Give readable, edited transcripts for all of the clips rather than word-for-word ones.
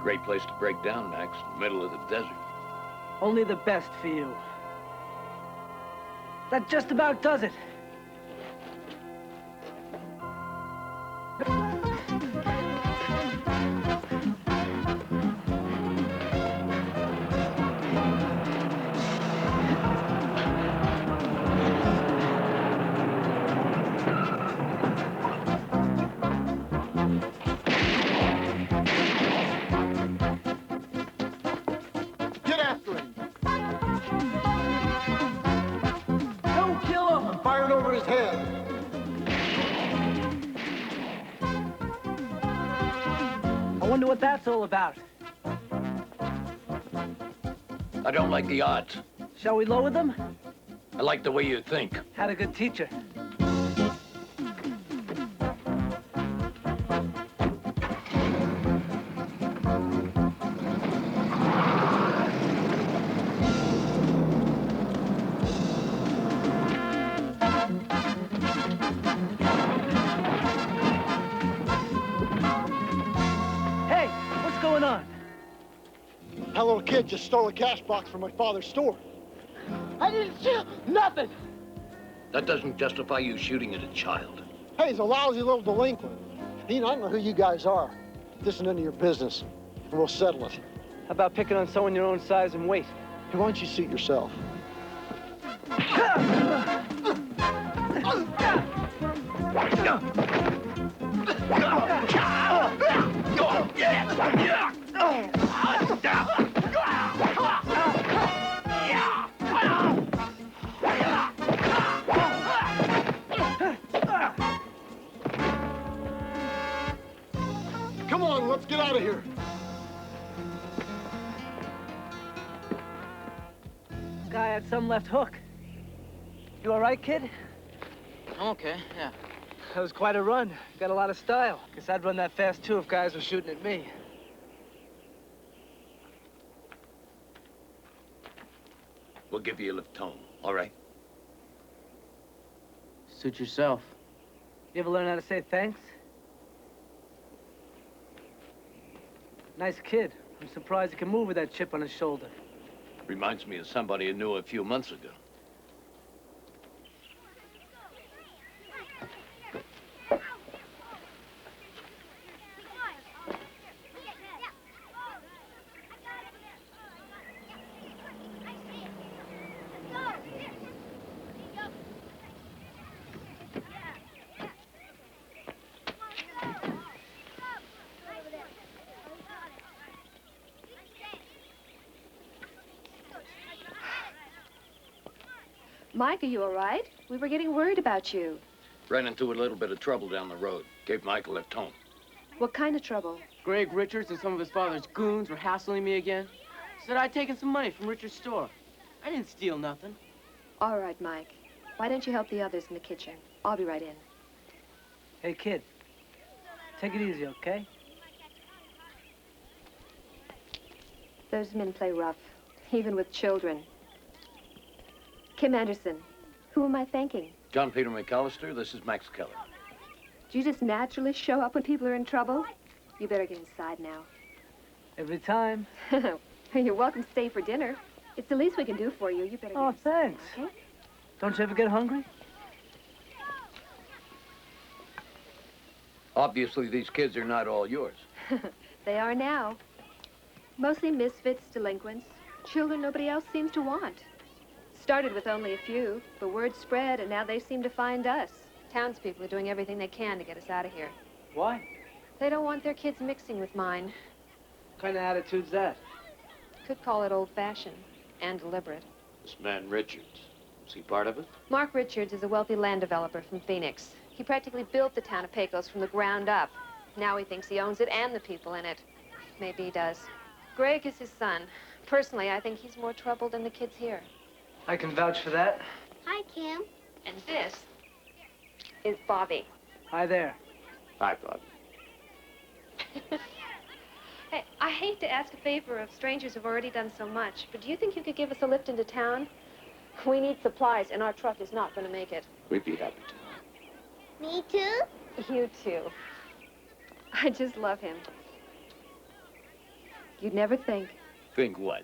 Great place to break down, Max. Middle of the desert. Only the best for you. That just about does it. Get after him. Don't kill him! I'm firing over his head. I wonder what that's all about. I don't like the odds. Shall we lower them? I like the way you think. Had a good teacher. Hey, what's going on? That little kid just stole a cash box from my father's store. I didn't steal nothing. That doesn't justify you shooting at a child. Hey, he's a lousy little delinquent. Dean, I don't know who you guys are. This is none of your business, and we'll settle it. How about picking on someone your own size and weight? Hey, why don't you suit yourself? Come on, let's get out of here. Guy had some left hook. You all right, kid? I'm okay, yeah. That was quite a run. Got a lot of style. Guess I'd run that fast, too, if guys were shooting at me. We'll give you a lift home, all right? Suit yourself. You ever learn how to say thanks? Nice kid. I'm surprised he can move with that chip on his shoulder. Reminds me of somebody I knew a few months ago. Mike, are you all right? We were getting worried about you. Ran into a little bit of trouble down the road. Gave Mike a lift home. What kind of trouble? Greg Richards and some of his father's goons were hassling me again. Said I'd taken some money from Richards' store. I didn't steal nothing. All right, Mike. Why don't you help the others in the kitchen? I'll be right in. Hey, kid. Take it easy, okay? Those men play rough, even with children. Kim Anderson, who am I thanking? John Peter McAllister, this is Max Keller. Do you just naturally show up when people are in trouble? You better get inside now. Every time. You're welcome to stay for dinner. It's the least we can do for you. You better get Oh, inside, thanks. okay? Don't you ever get hungry? Obviously, these kids are not all yours. They are now. Mostly misfits, delinquents, children nobody else seems to want. Started with only a few, but word spread, and now they seem to find us. Townspeople are doing everything they can to get us out of here. Why? They don't want their kids mixing with mine. What kind of attitude's that? Could call it old-fashioned and deliberate. This man Richards, is he part of it? Mark Richards is a wealthy land developer from Phoenix. He practically built the town of Pecos from the ground up. Now he thinks he owns it and the people in it. Maybe he does. Greg is his son. Personally, I think he's more trouble than the kids here. I can vouch for that. Hi, Kim. And this is Bobby. Hi there. Hi, Bob. Hey, I hate to ask a favor of strangers who've already done so much, but do you think you could give us a lift into town? We need supplies, and our truck is not going to make it. We'd be happy to. Me too? You too. I just love him. You'd never think. Think what?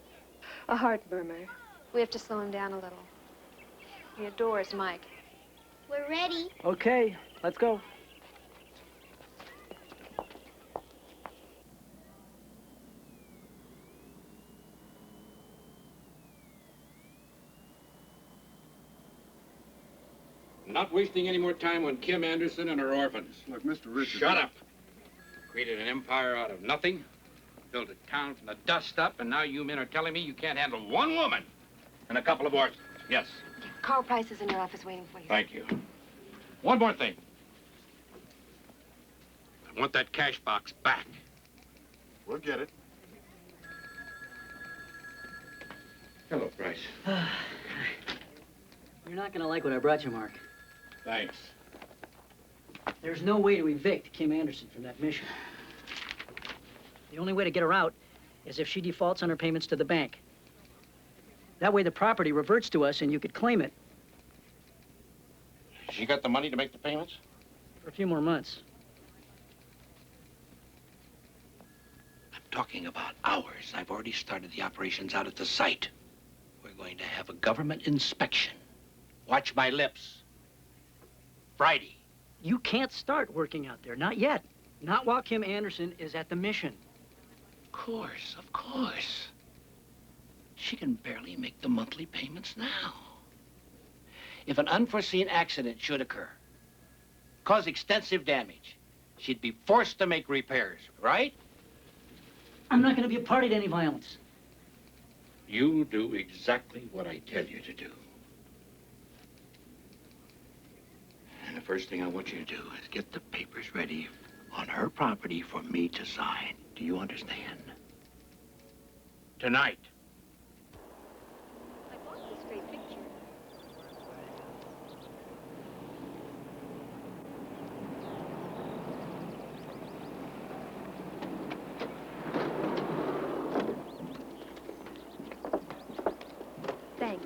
A heart murmur. We have to slow him down a little. He adores Mike. We're ready. Okay, let's go. Not wasting any more time on Kim Anderson and her orphans. Look, Mr. Richards. Shut up. Created an empire out of nothing, built a town from the dust up, and now you men are telling me you can't handle one woman and a couple of orphans. Yes, Carl Price is in your office waiting for you. thank you. One more thing. I want that cash box back. We'll get it. Hello, Price. You're not gonna like what I brought you, Mark. Thanks. There's no way to evict Kim Anderson from that mission. The only way to get her out is if she defaults on her payments to the bank. That way the property reverts to us and you could claim it She got the money to make the payments? for a few more months. I'm talking about hours. I've already started the operations out at the site. We're going to have a government inspection. Watch my lips. Friday. You can't start working out there, not yet. Not while Kim Anderson is at the mission. Of course. She can barely make the monthly payments now. If an unforeseen accident should occur, cause extensive damage, she'd be forced to make repairs, right? I'm not gonna be a party to any violence. You do exactly what I tell you to do. And the first thing I want you to do is get the papers ready on her property for me to sign. Do you understand? Tonight. I bought this great picture. Thanks.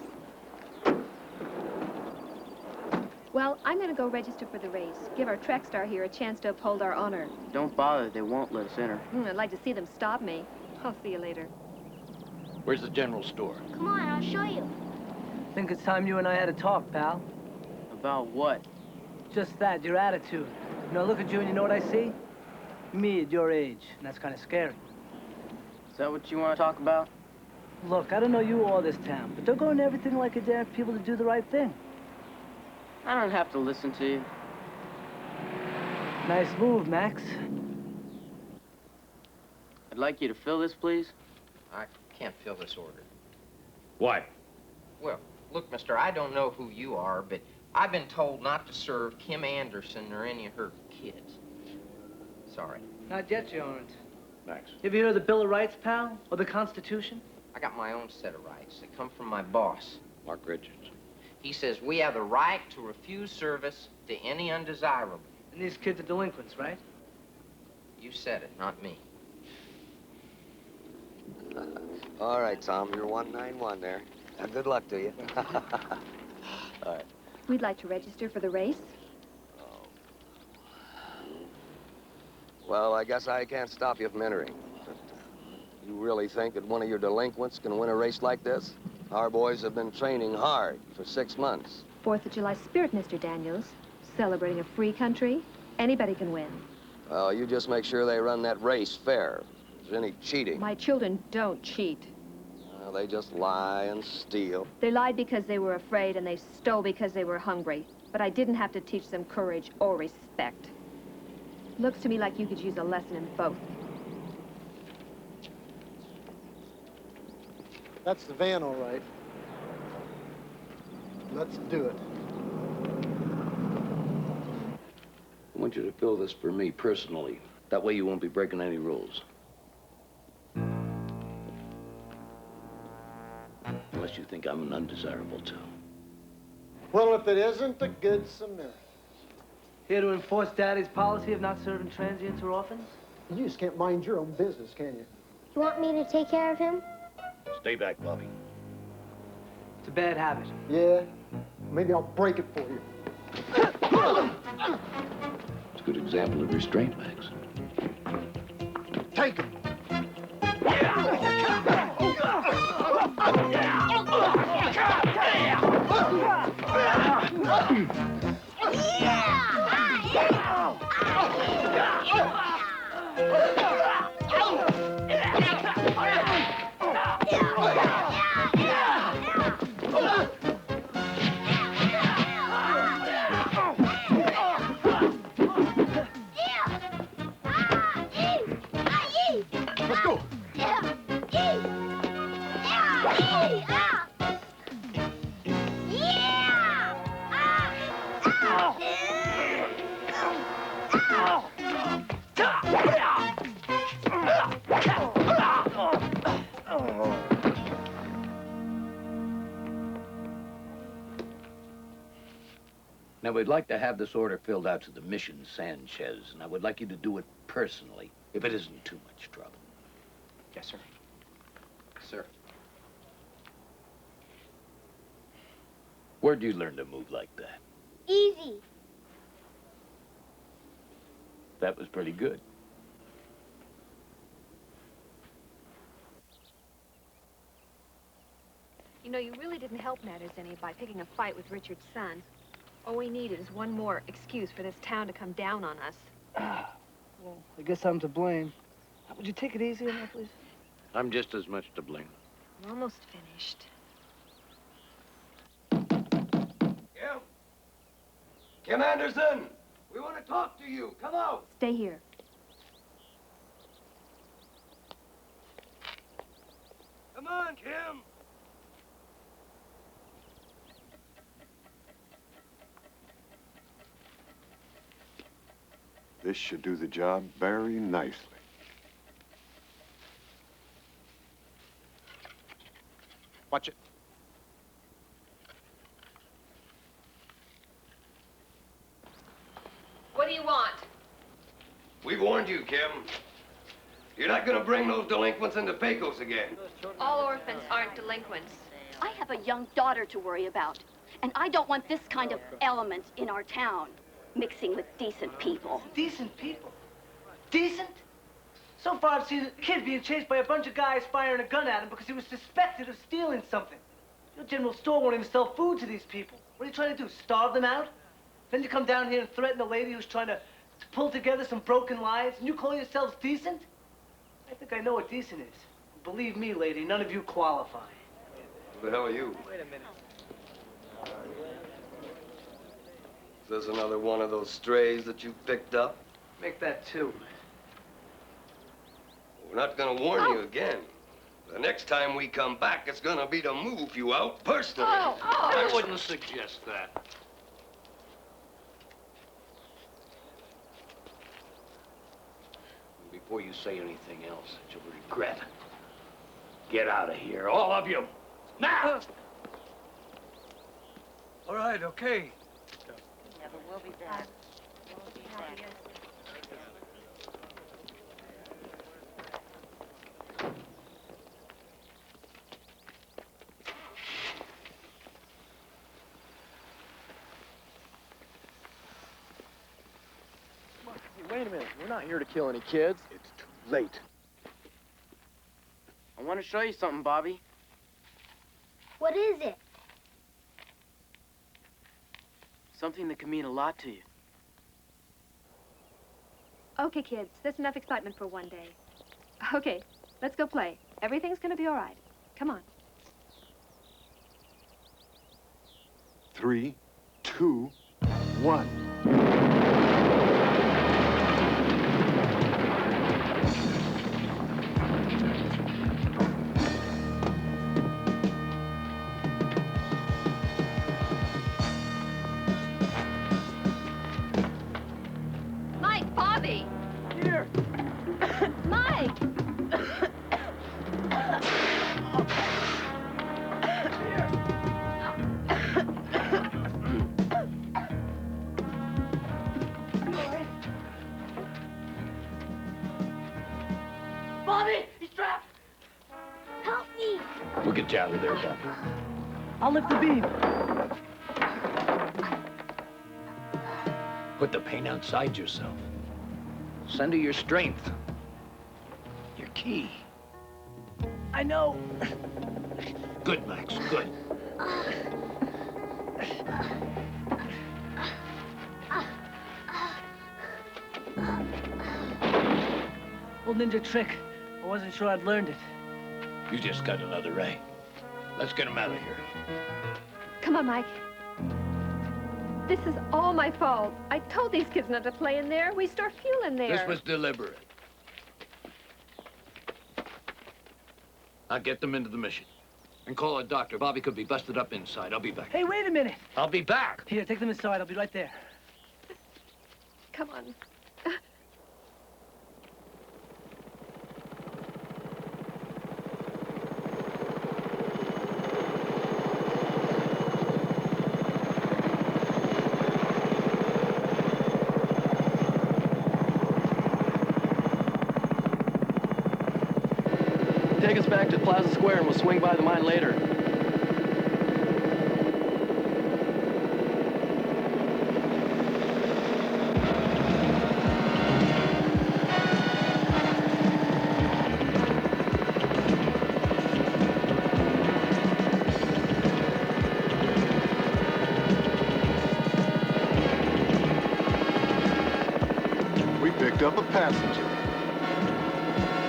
Well, I'm gonna go register for the race. Give our track star here a chance to uphold our honor. Don't bother. They won't let us enter. I'd like to see them stop me. I'll see you later. Where's the general store? Come on, I'll show you. Think it's time you and I had a talk, pal. About what? Just that, your attitude. You know, I look at you and you know what I see? Me at your age, and that's kind of scary. Is that what you want to talk about? Look, I don't know you or this town, but they're going to everything like a dare people to do the right thing. I don't have to listen to you. Nice move, Max. I'd like you to fill this, please. I can't fill this order. Why? Well, look, mister, I don't know who you are, but I've been told not to serve Kim Anderson or any of her kids. Sorry. Not yet, you aren't. Max. You ever hear of the Bill of Rights, pal? Or the Constitution? I got my own set of rights. They come from my boss. Mark Richards. He says we have the right to refuse service to any undesirable. And these kids are delinquents, right? You said it, not me. All right, Tom, you're 191 there. Now, good luck to you. All right. We'd like to register for the race. Well, I guess I can't stop you from entering. But, you really think that one of your delinquents can win a race like this? Our boys have been training hard for 6 months. 4th of July spirit, Mr. Daniels. Celebrating a free country. Anybody can win. Well, you just make sure they run that race fair. If there's any cheating, My children don't cheat. they just lie and steal. They lied because they were afraid, and they stole because they were hungry. But I didn't have to teach them courage or respect. Looks to me like you could use a lesson in both. That's the van, all right. Let's do it. I want you to fill this for me personally. That way you won't be breaking any rules. Unless you think I'm an undesirable too. Well, if it isn't the Good Samaritan. Here to enforce Daddy's policy of not serving transients or orphans? You just can't mind your own business, can you? You want me to take care of him? Stay back, Bobby. It's a bad habit. Yeah? Maybe I'll break it for you. It's a good example of restraint, Max. Take him. Let's go. Yeah. Yeah. Yeah. Now, we'd like to have this order filled out to the mission Sanchez, and I would like you to do it personally, if it isn't too much trouble. Yes, sir. Sir. Where'd you learn to move like that? Easy. That was pretty good. You know, you really didn't help matters any by picking a fight with Richard's son. All we needed is one more excuse for this town to come down on us. Well, I guess I'm to blame. Would you take it easy on that, please? I'm just as much to blame. I'm almost finished. Kim? Kim Anderson! We want to talk to you. Come out. Stay here. Come on, Kim. This should do the job very nicely. Watch it. What do you want? We warned you, Kim. You're not gonna bring those delinquents into Pecos again. All orphans aren't delinquents. I have a young daughter to worry about, and I don't want this kind of element in our town, mixing with decent people. Decent people? Decent? So far, I've seen a kid being chased by a bunch of guys firing a gun at him because he was suspected of stealing something. Your general store won't even sell food to these people. What are you trying to do, starve them out? Then you come down here and threaten a lady who's trying to pull together some broken lives, and you call yourselves decent? I think I know what decent is. Believe me, lady, none of you qualify. Who the hell are you? Wait a minute. Is this another one of those strays that you picked up? Make that two. We're not gonna warn you again. The next time we come back, it's gonna be to move you out personally. I wouldn't suggest that. Before you say anything else that you'll regret, get out of here, all of you. Now! All right, okay. Never will be back. Wait a minute. We're not here to kill any kids. It's too late. I want to show you something, Bobby. What is it? Something that can mean a lot to you. Okay, kids, that's enough excitement for one day. Okay, let's go play. Everything's gonna be all right. Come on. 3, 2, 1. Mike, Bobby! Here! Mike! Bobby! He's trapped! Help me! We'll get you out of there, Doc. I'll lift the beam. Put the pain outside yourself. Center your strength. Your key. I know. Good, Max, good. Old ninja trick. I wasn't sure I'd learned it. You just got another ray. Let's get him out of here. Come on, Mike. This is all my fault. I told these kids not to play in there. We store fuel in there. This was deliberate. I'll get them into the mission. And call a doctor. Bobby could be busted up inside. I'll be back. Hey, wait a minute. I'll be back. Here, take them inside. I'll be right there. Come on. Take us back to Plaza Square and we'll swing by the mine later. We picked up a passenger.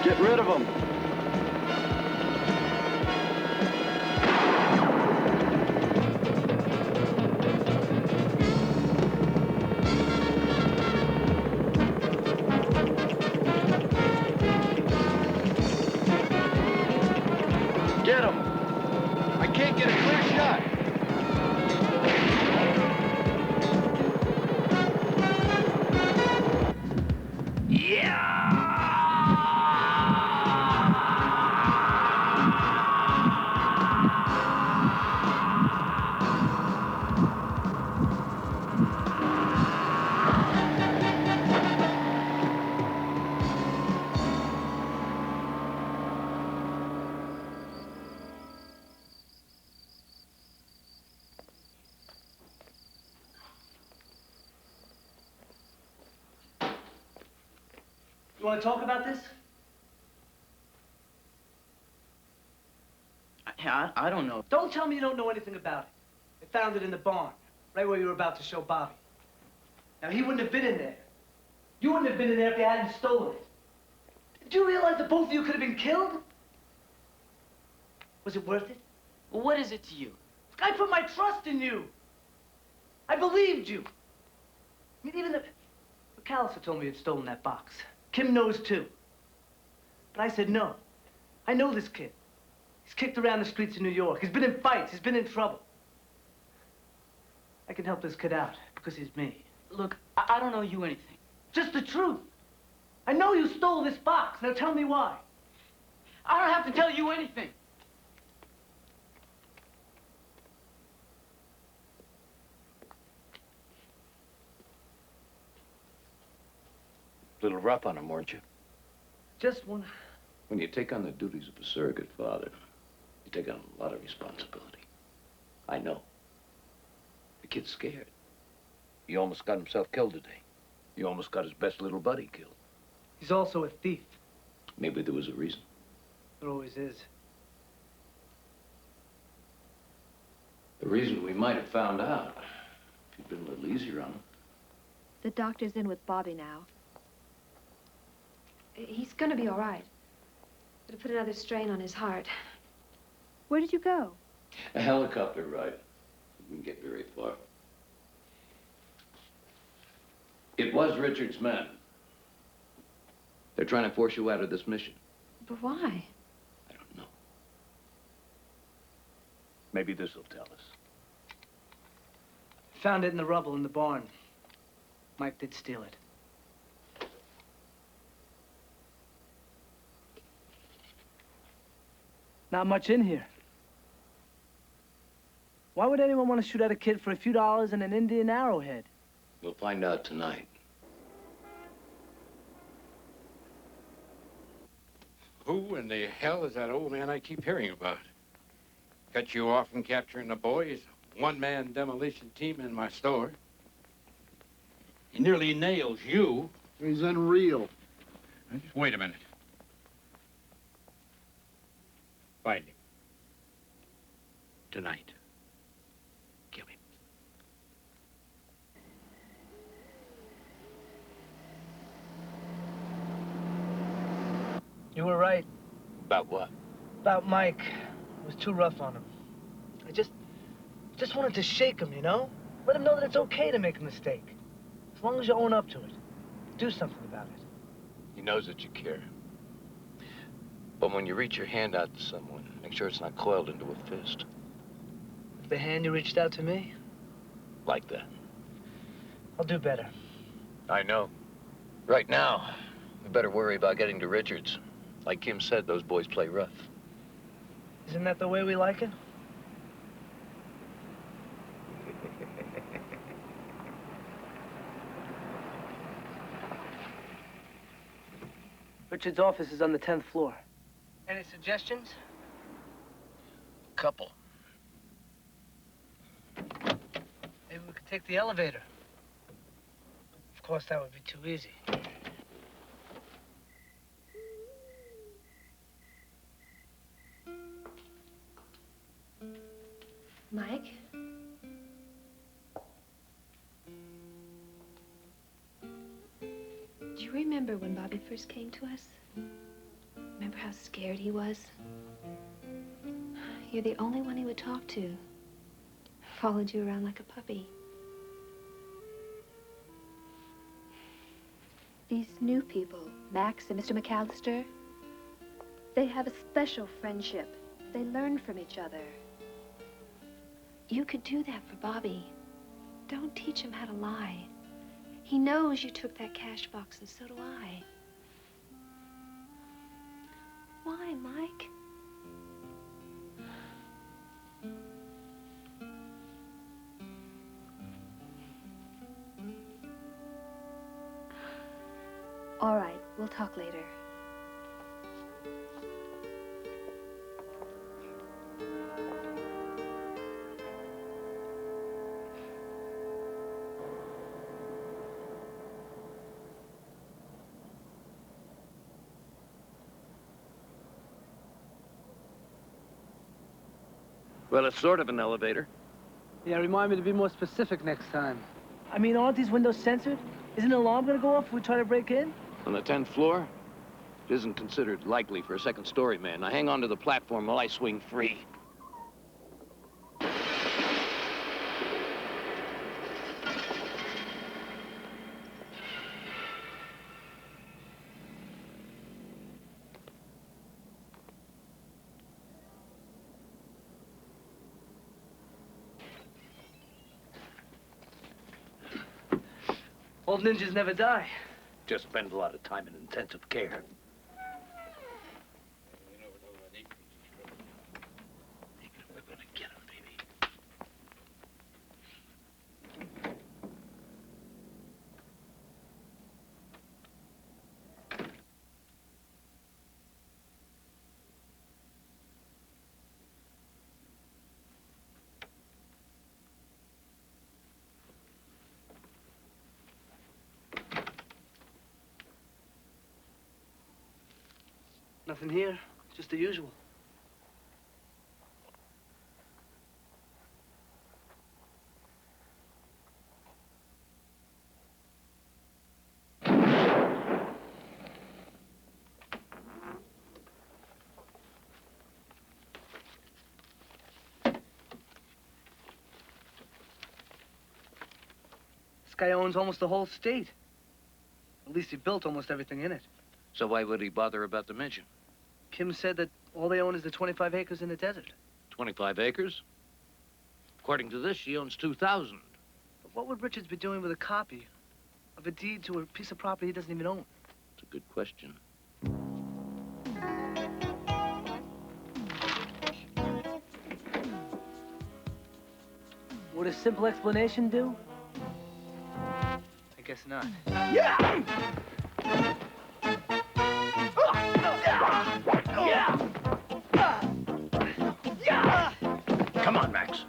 Get rid of him. Get him! I can't get a clear shot. You want to talk about this? I don't know. Don't tell me you don't know anything about it. They found it in the barn, right where you were about to show Bobby. Now, he wouldn't have been in there. You wouldn't have been in there if you hadn't stolen it. Do you realize that both of you could have been killed? Was it worth it? Well, what is it to you? I put my trust in you. I believed you. I mean, even the... McAllister told me you'd stolen that box. Kim knows, too. But I said no. I know this kid. He's kicked around the streets of New York. He's been in fights. He's been in trouble. I can help this kid out because he's me. Look, I don't owe you anything. Just the truth. I know you stole this box. Now tell me why. I don't have to tell you anything. A little rough on him, weren't you? Just one... When you take on the duties of a surrogate father, you take on a lot of responsibility. I know. The kid's scared. He almost got himself killed today. He almost got his best little buddy killed. He's also a thief. Maybe there was a reason. There always is. The reason we might have found out if you'd been a little easier on him. The doctor's in with Bobby now. He's gonna be all right. It'll put another strain on his heart. Where did you go? A helicopter ride. We didn't get very far. It was Richard's men. They're trying to force you out of this mission. But why? I don't know. Maybe this'll tell us. Found it in the rubble in the barn. Mike did steal it. Not much in here. Why would anyone want to shoot at a kid for a few dollars and an Indian arrowhead? We'll find out tonight. Who in the hell is that old man I keep hearing about? Cut you off from capturing the boys. One-man demolition team in my store. He nearly nails you. He's unreal. Now, just wait a minute. Find him. Tonight. Kill him. You were right About what? about Mike. It was too rough on him. I just wanted to shake him, you know? Let him know that it's okay to make a mistake. As long as you own up to it. Do something about it. He knows that you care. But when you reach your hand out to someone, make sure it's not coiled into a fist. The hand you reached out to me? Like that. I'll do better. I know. Right now, we better worry about getting to Richards. Like Kim said, those boys play rough. Isn't that the way we like it? Richard's office is on the 10th floor. Any suggestions? Couple. Maybe we could take the elevator. Of course, that would be too easy. Mike? Do you remember when Bobby first came to us? Remember how scared he was? You're the only one he would talk to. Followed you around like a puppy. These new people, Max and Mr. McAllister, they have a special friendship. They learn from each other. You could do that for Bobby. Don't teach him how to lie. He knows you took that cash box, and so do I. Why, Mike? All right, we'll talk later. Well, it's sort of an elevator. Yeah, remind me to be more specific next time. I mean, aren't these windows censored? Isn't an alarm gonna go off if we try to break in? On the 10th floor? It isn't considered likely for a second-story man. Now hang on to the platform while I swing free. Old ninjas never die. Just spend a lot of time in intensive care. We're gonna get him, baby. Nothing here, just the usual. This guy owns almost the whole state. At least he built almost everything in it. So why would he bother about the mission? Kim said that all they own is the 25 acres in the desert. 25 acres? According to this, she owns 2,000. But what would Richards be doing with a copy of a deed to a piece of property he doesn't even own? It's a good question. Would a simple explanation do? I guess not. Yeah! Come on, Max.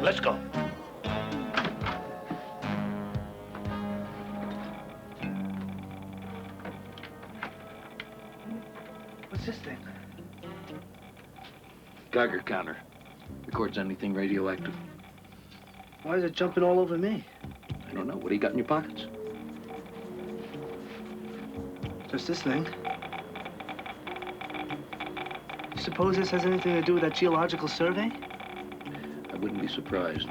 Let's go. What's this thing? Geiger counter. Records anything radioactive. Why is it jumping all over me? I don't know. What do you got in your pockets? Just this thing. suppose this has anything to do with that geological survey? I wouldn't be surprised.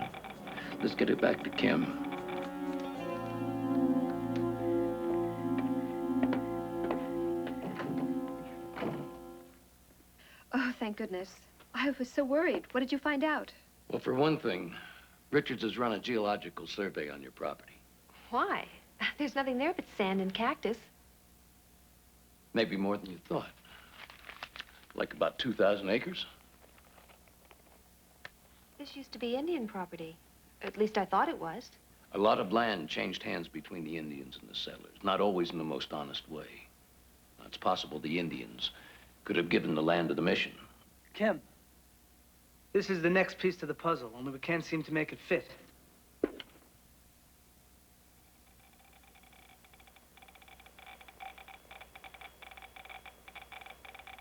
Let's get it back to Kim. Oh, thank goodness. I was so worried. What did you find out? Well, for one thing, Richards has run a geological survey on your property. Why? There's nothing there but sand and cactus. Maybe more than you thought. Like about 2,000 acres? This used to be Indian property. At least I thought it was. A lot of land changed hands between the Indians and the settlers, not always in the most honest way. Now, it's possible the Indians could have given the land to the mission. Kim, this is the next piece to the puzzle, only we can't seem to make it fit.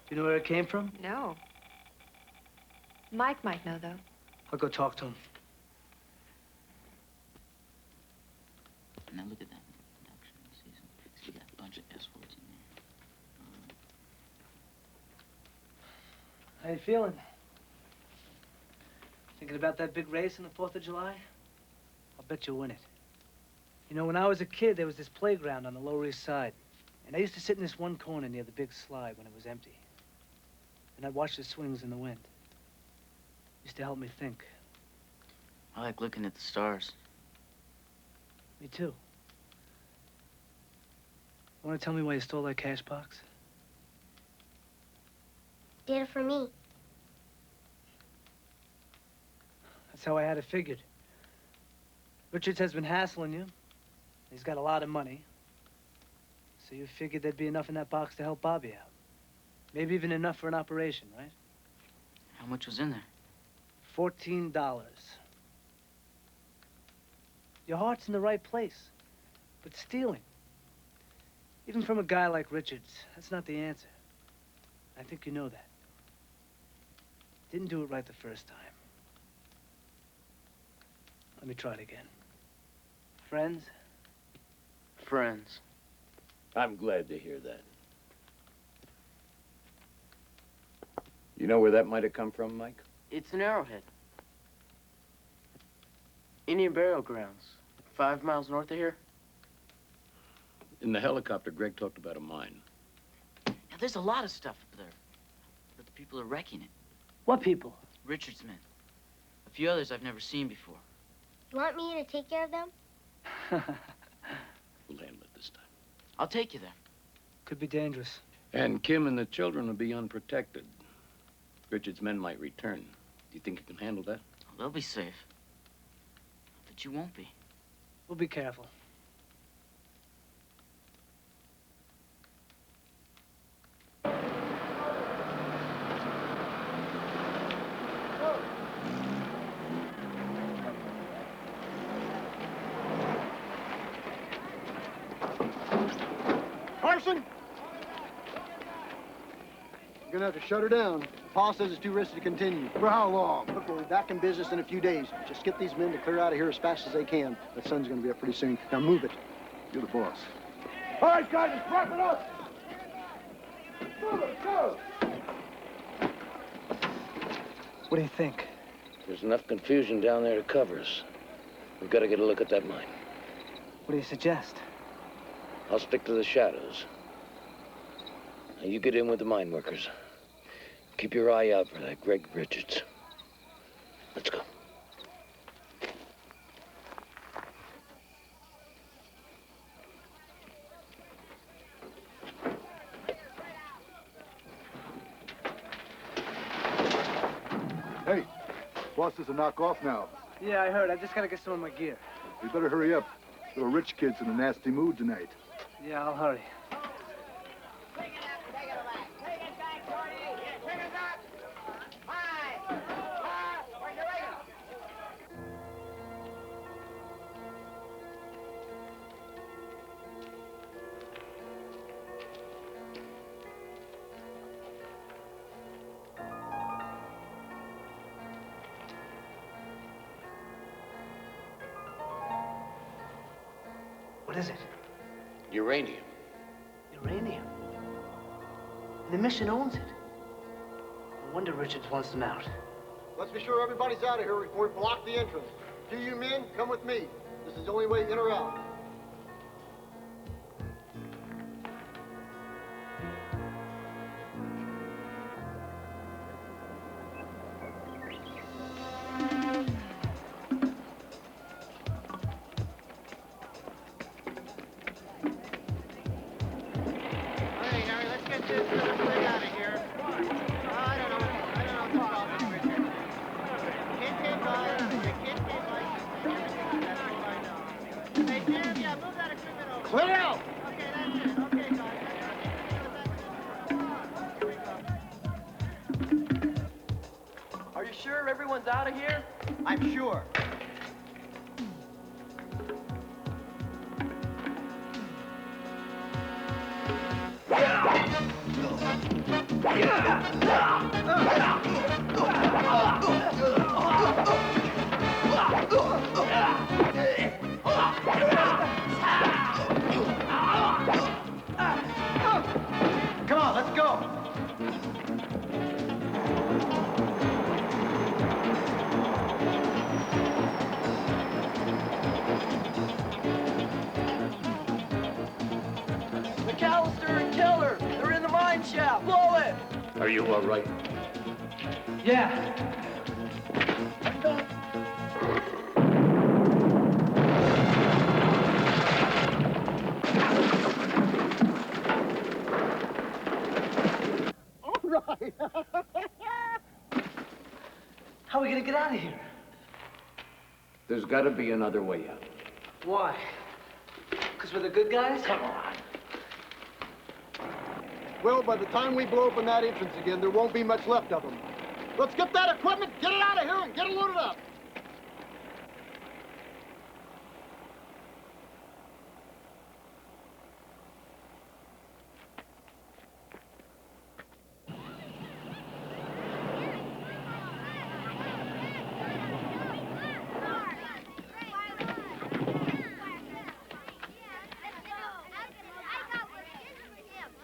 Do you know where it came from? No. Mike might know, though. I'll go talk to him. Now look at that production season. See that bunch of S words in there. How you feeling? Thinking about that big race on the 4th of July? I'll bet you'll win it. You know, when I was a kid, there was this playground on the Lower East Side. And I used to sit in this one corner near the big slide when it was empty. And I'd watch the swings in the wind. It used to help me think. I like looking at the stars. Me too. Want to tell me why you stole that cash box? Did it for me. That's how I had it figured. Richards has been hassling you. He's got a lot of money. So you figured there'd be enough in that box to help Bobby out. Maybe even enough for an operation, right? How much was in there? $14. Your heart's in the right place. But stealing, even from a guy like Richards, that's not the answer. I think you know that. Didn't do it right the first time. Let me try it again. Friends? Friends. I'm glad to hear that. You know where that might have come from, Mike? It's an arrowhead. Indian burial grounds. 5 miles north of here. In the helicopter, Greg talked about a mine. Now, there's a lot of stuff up there. But the people are wrecking it. What people? Richard's men. A few others I've never seen before. You want me to take care of them? We'll handle it this time. I'll take you there. Could be dangerous. And Kim and the children will be unprotected. Richard's men might return. Do you think you can handle that? Oh, they'll be safe. But you won't be. We'll be careful. Carson! You're gonna have to shut her down. Paul says it's too risky to continue. For how long? Look, we'll be back in business in a few days. Just get these men to clear out of here as fast as they can. The sun's gonna be up pretty soon. Now move it. You're the boss. All right, guys, let's wrap it up. Move it, go. What do you think? There's enough confusion down there to cover us. We've got to get a look at that mine. What do you suggest? I'll stick to the shadows. Now you get in with the mine workers. Keep your eye out for that Greg Richards. Let's go. Hey, boss is a knock off now. Yeah, I heard. I just gotta get some of my gear. You better hurry up. There are rich kids in a nasty mood tonight. Yeah, I'll hurry. What is it? Uranium. Uranium. And the mission owns it. wonder Richards wants them out. Let's be sure everybody's out of here before we block the entrance. 2 you men, come with me. This is the only way in or out. Clear out! Are you sure everyone's out of here? I'm sure. Come on, let's go. McAllister and Keller, they're in the mine shaft. Blow it! Are you all right? Yeah. All right. How are we gonna get out of here? There's got to be another way out. Why? Because we're the good guys? Come on. Well, by the time we blow open that entrance again, there won't be much left of them. Let's get that equipment, get it out of here, and get it loaded up.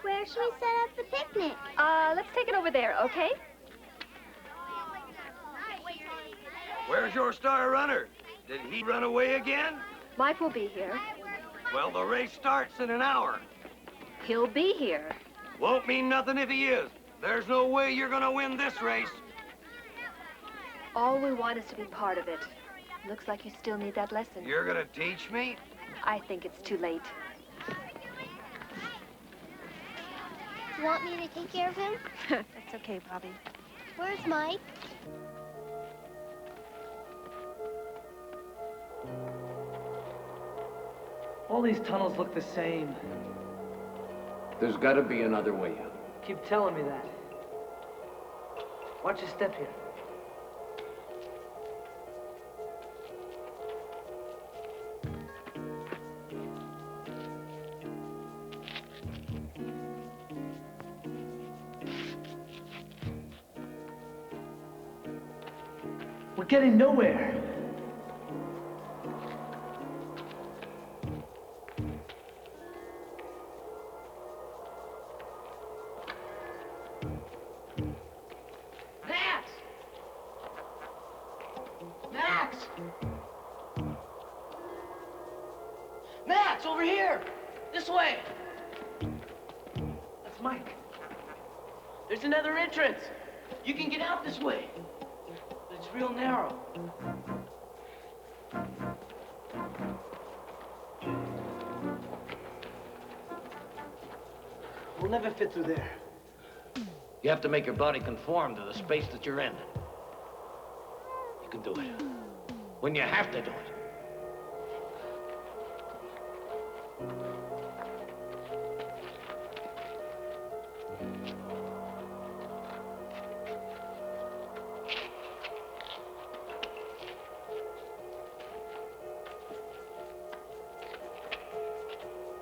Where should we set up the picnic? Let's take it over there, okay? Where's your star runner? Did he run away again? Mike will be here. Well, the race starts in an hour. He'll be here. Won't mean nothing if he is. There's no way you're gonna win this race. All we want is to be part of it. Looks like you still need that lesson. You're gonna teach me? I think it's too late. Do you want me to take care of him? That's okay, Bobby. Where's Mike? All these tunnels look the same. There's got to be another way out. Keep telling me that. Watch your step here. We're getting nowhere. Max! Max! Max, over here! This way! That's Mike. There's another entrance. You can get out this way. But it's real narrow. We'll never fit through there. You have to make your body conform to the space that you're in. You can do it. When you have to do it.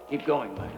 Keep going, Max.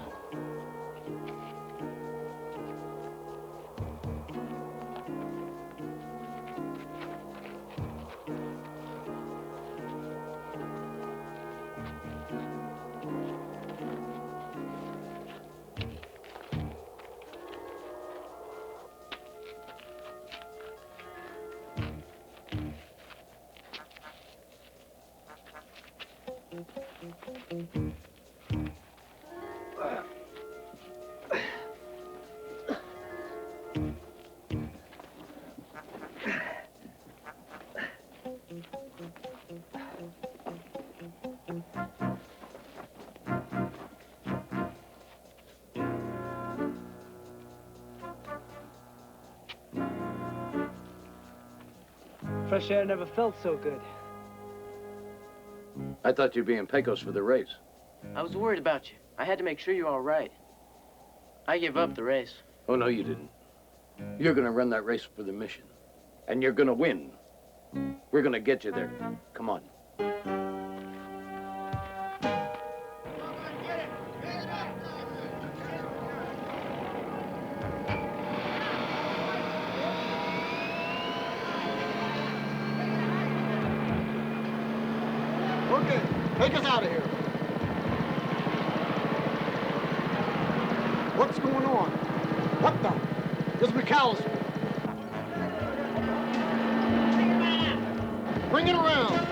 Fresh air never felt so good. I thought you'd be in Pecos for the race. I was worried about you. I had to make sure you were all right. I gave up the race. Oh, no, you didn't. You're gonna run that race for the mission. And you're gonna win. We're gonna get you there. Come on. Okay, take us out of here. What's going on? What the? This is McAllister. Bring it around.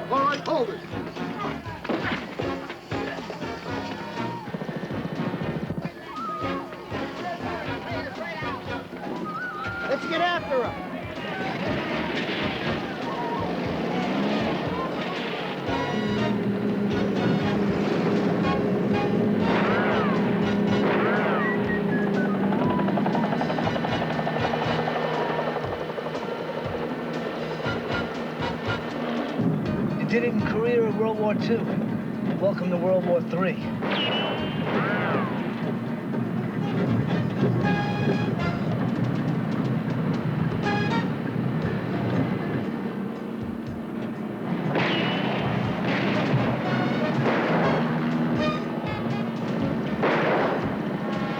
All right, hold it. Let's get after her. You did it in Korea or World War II. Welcome to World War III.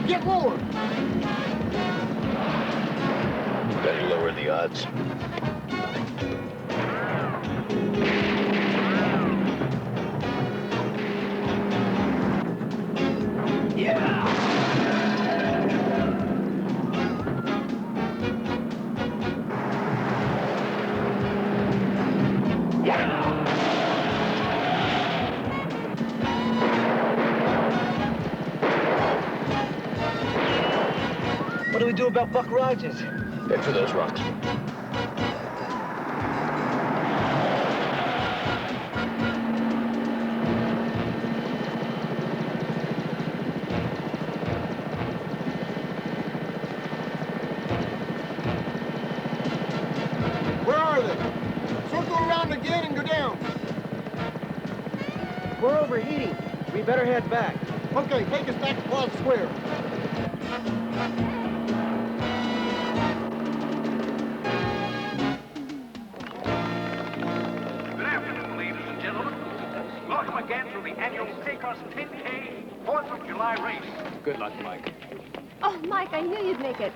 Get lower. Better lower the odds. What do we do about Buck Rogers? Head for those rocks. Where are they? Circle around again and go down. We're overheating. We better head back. Okay, take us back to Plot Square. Good afternoon, ladies and gentlemen. Welcome again to the annual Pecos 10K 4th of July race. Good luck, Mike. Oh, Mike, I knew you'd make it.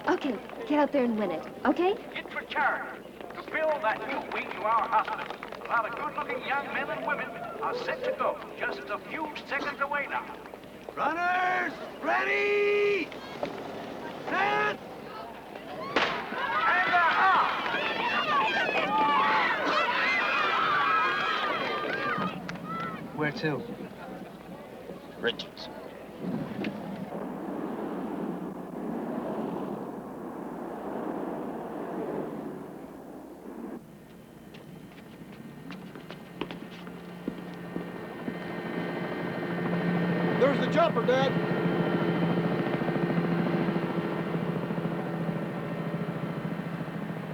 Okay, get out there and win it, okay? It's for charity to build that new wing to our hospital. A lot of good-looking young men and women are set to go just a few seconds away now. Runners, ready, set, and they're off. Where to? Richards. There's the jumper, Dad.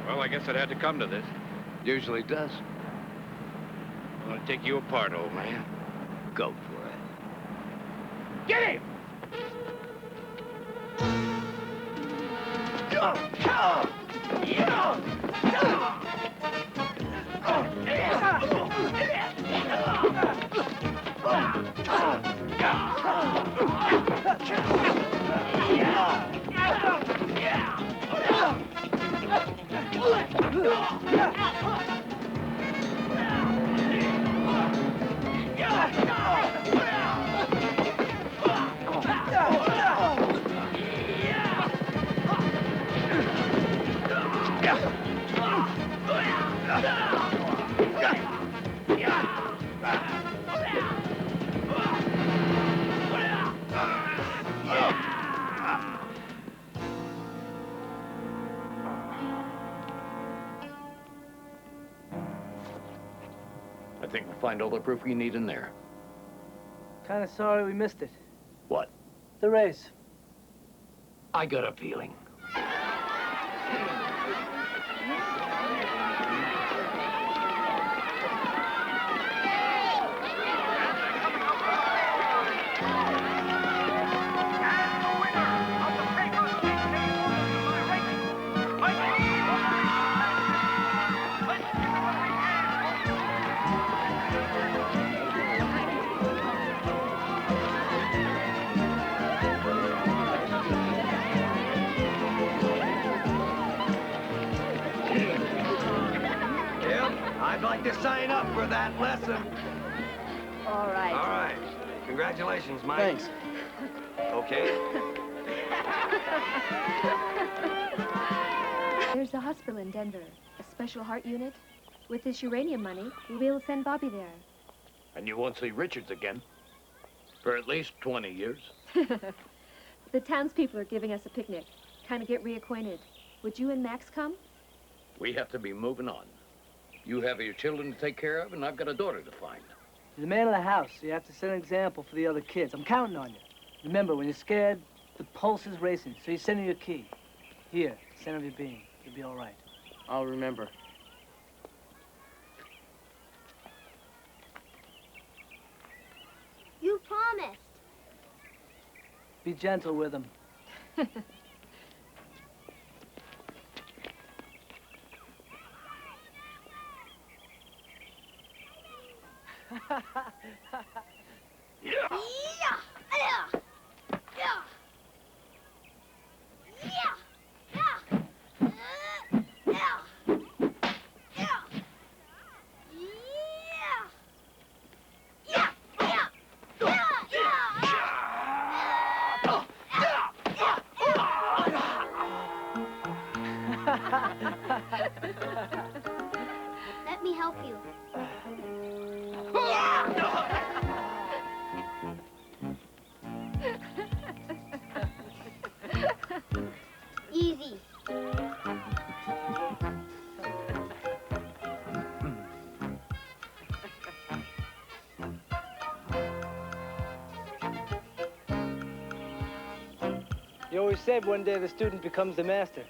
Well, I guess it had to come to this. Usually does. I'm gonna take you apart, old man. Go for it. Get him! find all the proof you need in there. Kind of sorry we missed it. What? The race. I got a feeling. I'd like to sign up for that lesson. All right. All right. Congratulations, Mike. Thanks. Okay. There's a hospital in Denver, a special heart unit. With this uranium money, we'll be able to send Bobby there. And you won't see Richards again. For at least 20 years. The townspeople are giving us a picnic. Kind of get reacquainted. Would you and Max come? We have to be moving on. You have your children to take care of, and I've got a daughter to find. You're the man of the house, so you have to set an example for the other kids. I'm counting on you. Remember, when you're scared, the pulse is racing, so you send her your key. Here, center of your being. You'll be all right. I'll remember. You promised. Be gentle with him. Let me help you. Easy. You always said one day the student becomes the master.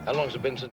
How long's it been since